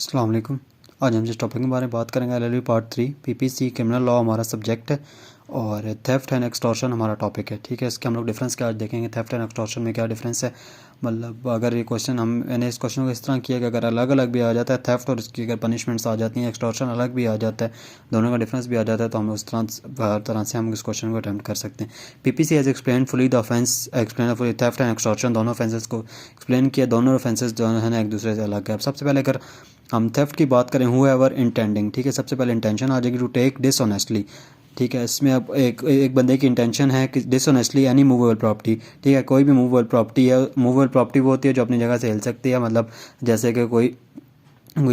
अस्सलाम वालेकुम। आज हम जिस टॉपिक के बारे में बात करेंगे LLB part 3 PPC criminal law हमारा सब्जेक्ट है और थेफ्ट एंड एक्सटॉर्शन हमारा टॉपिक है। ठीक है, इसके हम लोग डिफरेंस क्या आज देखेंगे, थेफ्ट एंड एक्सटॉर्शन में क्या डिफरेंस है। मतलब अगर ये क्वेश्चन मैंने इस क्वेश्चन को इस तरह किया कि अगर अलग अलग भी आ जाता है थेफ्ट और इसकी अगर पनिशमेंट्स आ जाती हैं, एक्सटॉर्शन अलग भी आ जाता है, दोनों का डिफरेंस भी आ जाता है, तो हम उस तरह से हम इस क्वेश्चन को अटैम्प्ट कर सकते हैं। PPC has explain fully the offence, explain fully theft and extortion, दोनों ऑफेंसेस को एक्सप्लेन किया। दोनों ऑफेंसेस जो है ना एक दूसरे से अलग है। अब सबसे पहले अगर हम थेफ्ट की बात करें, हु एवर इंटेंडिंग, ठीक है, सबसे पहले इंटेंशन आ जाएगी टू टेक डिसऑनेस्टली। ठीक है, इसमें अब एक बंदे की इंटेंशन है कि डिसऑनेस्टली एनी मूवेबल प्रॉपर्टी, ठीक है, कोई भी मूवेबल प्रॉपर्टी है। मूवेबल प्रॉपर्टी वो होती है जो अपनी जगह से हिल सकती है, मतलब जैसे कि कोई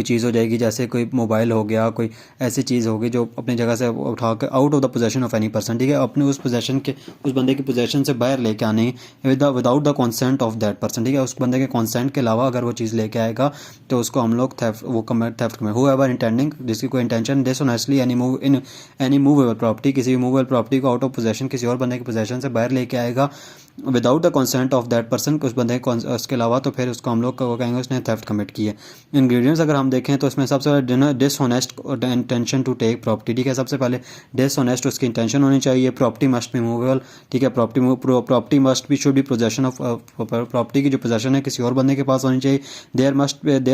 चीज़ हो जाएगी, जैसे कोई मोबाइल हो गया, कोई ऐसी चीज़ होगी जो अपनी जगह से उठा कर out of the possession of any person, ठीक है, अपने उस पोजेशन के उस बंदे की पोजेशन से बाहर लेके आनी without the consent of that person, ठीक है, उस बंदे के कंसेंट के अलावा अगर वो चीज़ लेके आएगा तो उसको हम लोग थेफ्ट वो कमिट थेफ्ट में। हु एवर इंटेंडिंग, जिसकी कोई intention dishonestly any movable property, किसी भी मूवेबल प्रॉपर्टी को आउट ऑफ पोजेशन किसी और बंदे की पोजेशन से बाहर लेके आएगा without the consent of that person, उस बंदे उसके अलावा, तो फिर उसको हम लोग कहेंगे उसने थेफ्ट कमिट की है। इंग्रेडिएंट्स अगर हम देखें तो इसमें सबसे पहले dishonest intention to take property, ठीक है, सबसे पहले डिसऑनेस्ट उसकी इंटेंशन होनी चाहिए। प्रॉपर्टी मस्ट बी मूवेबल, ठीक है, property must be should be possession of property की जो पोजेशन है किसी और बंदे के पास होनी चाहिए। There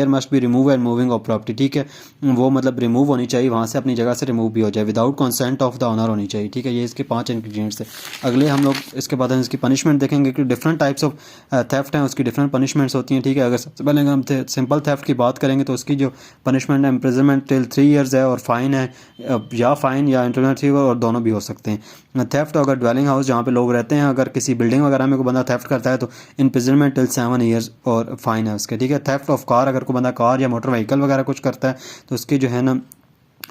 must be remove and moving of property, ठीक है, वो मतलब रिमूव होनी चाहिए, वहाँ से अपनी जगह से रिमूव भी हो जाए। Without consent of the owner होनी चाहिए, ठीक है, ये इसके 5 इंग्रेडिएंट्स है। अगले हम लोग इसके बाद इसकी पनिशमेंट देखेंगे कि डिफरेंट टाइप्स ऑफ थेफ्ट हैं, उसकी डिफरेंट पनिशमेंट्स होती हैं। ठीक है, अगर सबसे पहले हम सिंपल थेफ्ट की बात करेंगे तो उसकी जो पनिशमेंट है इम्प्रिजनमेंट टिल 3 इयर्स है, और फाइन है, या फाइन या इंटरनल फी, और दोनों भी हो सकते हैं। थेफ्ट अगर ड्वेलिंग हाउस जहाँ पे लोग रहते हैं, अगर किसी बिल्डिंग वगैरह में कोई बंदा थेफ्ट करता है तो इम्प्रिजनमेंट टिल 7 इयर्स और फाइन है उसके। ठीक है, थेफ्ट ऑफ कार, अगर कोई बंदा कार या मोटर व्हीकल वगैरह कुछ करता है तो उसकी जो है ना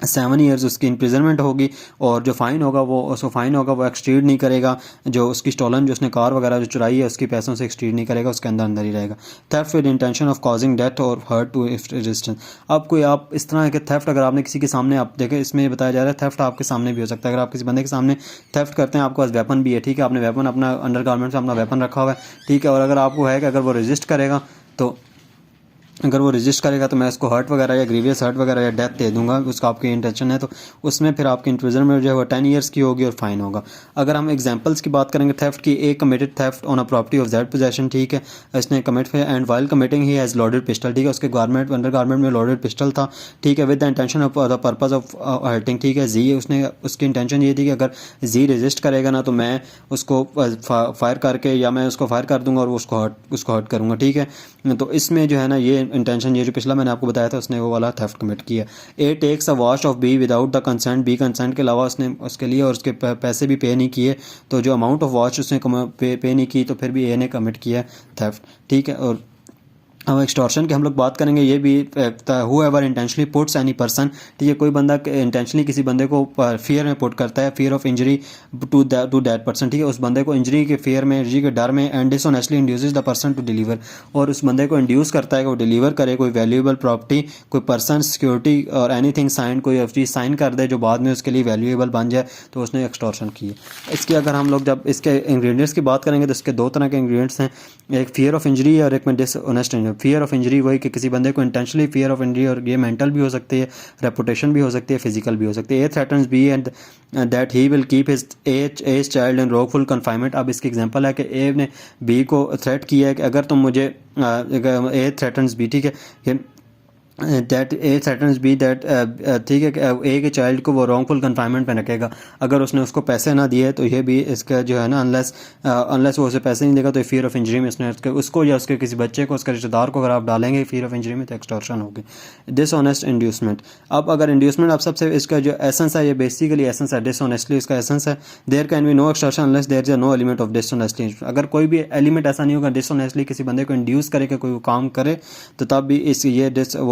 7 इयर्स उसकी इम्प्रिजनमेंट होगी, और जो फ़ाइन होगा वो एक्सटीड नहीं करेगा, जो उसकी स्टॉलन जो उसने कार वगैरह जो चुराई है उसकी पैसों से एक्सटीड नहीं करेगा, उसके अंदर ही रहेगा। Theft with intention of causing death और हर्ट टू रेजिस्टेंस, अब कोई आप इस तरह के थेफ्ट अगर आपने किसी के सामने, आप देखें इसमें बताया जा रहा है थेफ्ट आपके सामने भी हो सकता है। अगर आप किसी बंदे के सामने थेफ्ट करते हैं, आपके पास वेपन भी है, ठीक है, आपने वेपन अपना अंडर गारमेंट से अपना वेपन रखा हुआ है, ठीक है, और अगर आपको है कि अगर वो रेजिस्ट करेगा तो मैं इसको हर्ट वगैरह या ग्रीवियस हर्ट वगैरह या डेथ दे दूंगा, उसका आपकी इंटेंशन है, तो उसमें फिर आपकी इम्प्रिजनमेंट जो है वो 10 इयर्स की होगी और फाइन होगा। अगर हम एग्जांपल्स की बात करेंगे थेफ्ट की, A committed theft on a property of that possession, ठीक है, इसने commit and while committing he has loaded pistol, ठीक है, उसके गारमेंट अंडर गारमेंट में लोडेड पिस्टल था, ठीक है, with the intention of the purpose of hurting, ठीक है, जी उसने उसकी इंटेंशन ये थी कि अगर जी रेजिस्ट करेगा ना तो मैं उसको फायर करके या मैं उसको फायर कर दूंगा और उसको हर्ट करूँगा, ठीक है, तो इसमें जो है ना ये इंटेंशन, ये जो पिछला मैंने आपको बताया था उसने वो वाला थेफ्ट कमिट किया। A takes a watch of B without the consent, B consent के अलावा उसने उसके लिए और उसके पैसे भी पे नहीं किए, तो जो अमाउंट ऑफ वॉश उसने पे नहीं की, तो फिर भी ए ने कमिट किया थेफ्ट, ठीक है। और अब एक्सटॉर्शन की हम लोग बात करेंगे, ये भी who ever intentionally puts any person, ठीक है, कोई बंदा इंटेंशनली किसी बंदे को फियर में पुट करता है, fear of injury to that person, ठीक है, उस बंदे को इंजरी के फियर में, इंजरी के डर में, and dishonestly induces the person to deliver, और उस बंदे को इंड्यूस करता है कि वो डिलीवर करे कोई वैल्यूएबल प्रॉपर्टी, कोई पर्सन, सिक्योरिटी और एनीथिंग साइन, कोई चीज़ साइन कर दे जो बाद में उसके लिए वैल्यूएबल बन जाए, तो उसने एक्सटॉर्शन की है। इसकी अगर हम लोग जब इसके इंग्रेडिएंट्स की बात करेंगे तो इसके 2 तरह के इंग्रेडिएंट्स हैं, एक फियर ऑफ इंजरी और एक में डिसऑनेस्ट। फियर ऑफ इंजरी वही कि किसी बंदे को इंटेंशनली फियर ऑफ इंजरी, और ये मेंटल भी हो सकती है, रेपुटेशन भी हो सकती है, फिजिकल भी हो सकती है। A threatens B and that he will keep his as child in wrongful confinement, अब इसकी एग्जांपल है कि ए ने बी को थ्रेट किया है कि अगर तुम मुझे ए थ्रेटन्स बी, ठीक है, that A threatens B that, ठीक है, ए के चाइल्ड को वो रॉन्गफुल कन्फाइनमेंट में रखेगा, अगर उसने उसको पैसे ना दिए तो ये भी इसका जो है ना अनलेस वो उसे पैसे नहीं देगा तो फियर ऑफ इंजरी में उसको या उसके किसी बच्चे को, उसके रिश्तेदार को अगर आप डालेंगे फियर ऑफ इंजरी में तो एक्सटॉर्शन होगी। डिसऑनेस्ट इंड्यूसमेंट, अब अगर इंड्यूसमेंट आप सबसे इसका जो एसेंस है, ये बेसिकली एसेंस है, डिसऑनेस्टली इसका एसेंस है, there can be no extortion unless there is no element of dishonestly, अगर कोई भी एलिमेंट ऐसा नहीं होगा डिसऑनेस्टली किसी बंदे को इंड्यूस करे कि कोई काम करे, तो तब भी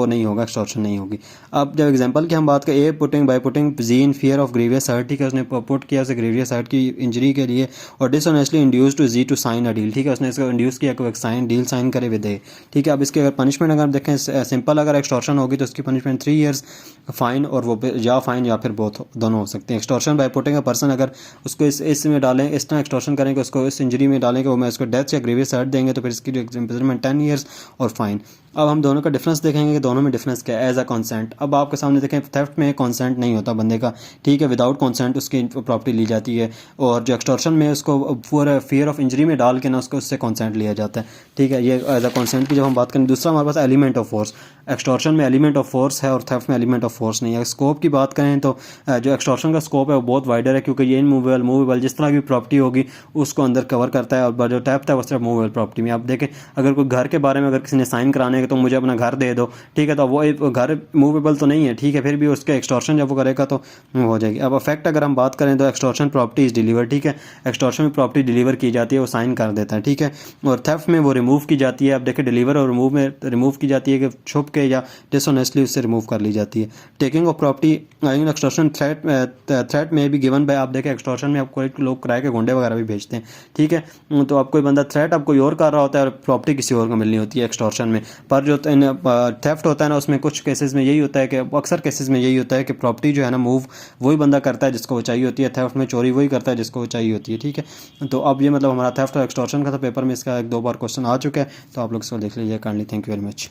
वो नहीं होगा, एक्सटॉर्शन नहीं होगी। अब जब एग्जांपल की हम बात करें, A putting by putting G in fear of grievous hurt, ठीक है, उसने पुट किया उसे ग्रीवियस हर्ट की इंजरी के लिए, और dishonestly induce to G to sign a deal, ठीक है, उसने इसको इंड्यूस किया कि एक डील साइन करे विद ए, ठीक है। अब इसके अगर पनिशमेंट अगर देखें, सिंपल अगर एक्सटॉर्शन होगी तो उसकी पनिशमेंट 3 इयर्स फाइन, और वो या फाइन या फिर बोथ दोनों हो सकते हैं। Extortion by putting a person, अगर उसको इसमें डालें, इस तरह एक्सटॉर्शन करेंगे, उसको इस इंजरी में डालेंगे, वो मैं उसको डेथ या ग्रीवियस हर्ट देंगे, तो फिर इसकी जो इम्प्रिजनमेंट 10 इयर्स और फाइन। अब हम दोनों का डिफरेंस देखेंगे कि दोनों में डिफरेंस क्या है। एज अ कॉन्सेंट, अब आपके सामने देखें थेफ्ट में कॉन्सेंट नहीं होता बंदे का, ठीक है, विदाउट कॉन्सेंट उसकी प्रॉपर्टी ली जाती है। और जो एक्सटॉर्शन में उसको पूरा फियर ऑफ इंजरी में डाल के ना उसको उससे कॉन्सेंट लिया जाता है, ठीक है। ये एज अ कॉन्सेंट की जब हम बात करें। दूसरा हमारे पास एलिमेंट ऑफ फोर्स, एक्सटॉर्शन में एलिमेंट ऑफ फोर्स है और थेफ्ट में एलिमेंट ऑफ फोर्स नहीं है। स्कोप की बात करें तो जो एक्सटॉर्शन का स्कोप है वो बहुत वाइडर है, क्योंकि ये इनमूवेबल मूवेबल जिस तरह की प्रॉपर्टी होगी उसको अंदर कवर करता है। और जो थेफ्ट है वो सिर्फ मूवेबल प्रॉपर्टी में। आप देखें अगर कोई घर के बारे में अगर किसी ने साइन कराने हैं तो मुझे अपना घर दे दो, ठीक है, तो वो एक घर मूवेबल तो नहीं है, ठीक है, फिर भी उसके एक्सटॉर्शन जब वो करेगा तो हो जाएगी। अब अफेक्ट अगर हम बात करें तो एक्सटॉर्शन प्रॉपर्टी इज डिलीवर, ठीक है, एक्सटॉर्शन में प्रॉपर्टी डिलीवर की जाती है, वो साइन कर देता है, ठीक है। और थेफ्ट में वो रिमूव की जाती है। अब देखिए डिलीवर और रिमूव में रिमूव की जाती है कि छुप के या डिसऑनेस्टली उससे रिमूव कर ली जाती है। Taking of property in extortion threat में भी गिवन बाय, आप देखें एक्सटॉर्शन में आपको लोग किराए के गुंडे वगैरह भी भेजते हैं, ठीक है। तो अब कोई बंदा थ्रेट अब कोई और कर रहा होता है और प्रॉपर्टी किसी और को मिलनी होती है एक्सटॉर्शन में। पर जो थेफ्ट होता है ना उसमें कुछ केसेस में यही होता है कि अक्सर केसेस में यही होता है कि प्रॉपर्टी जो है ना मूव वही बंदा करता है जिसको वो चाहिए होती है। थेफ्ट में चोरी वही करता है जिसको वो चाहिए होती है, ठीक है। तो अब ये मतलब हमारा थेफ्ट और एक्सटॉर्शन का था, पेपर में इसका 1-2 बार क्वेश्चन आ चुका है, तो आप लोग इसको देख लीजिए kindly. Thank you very much.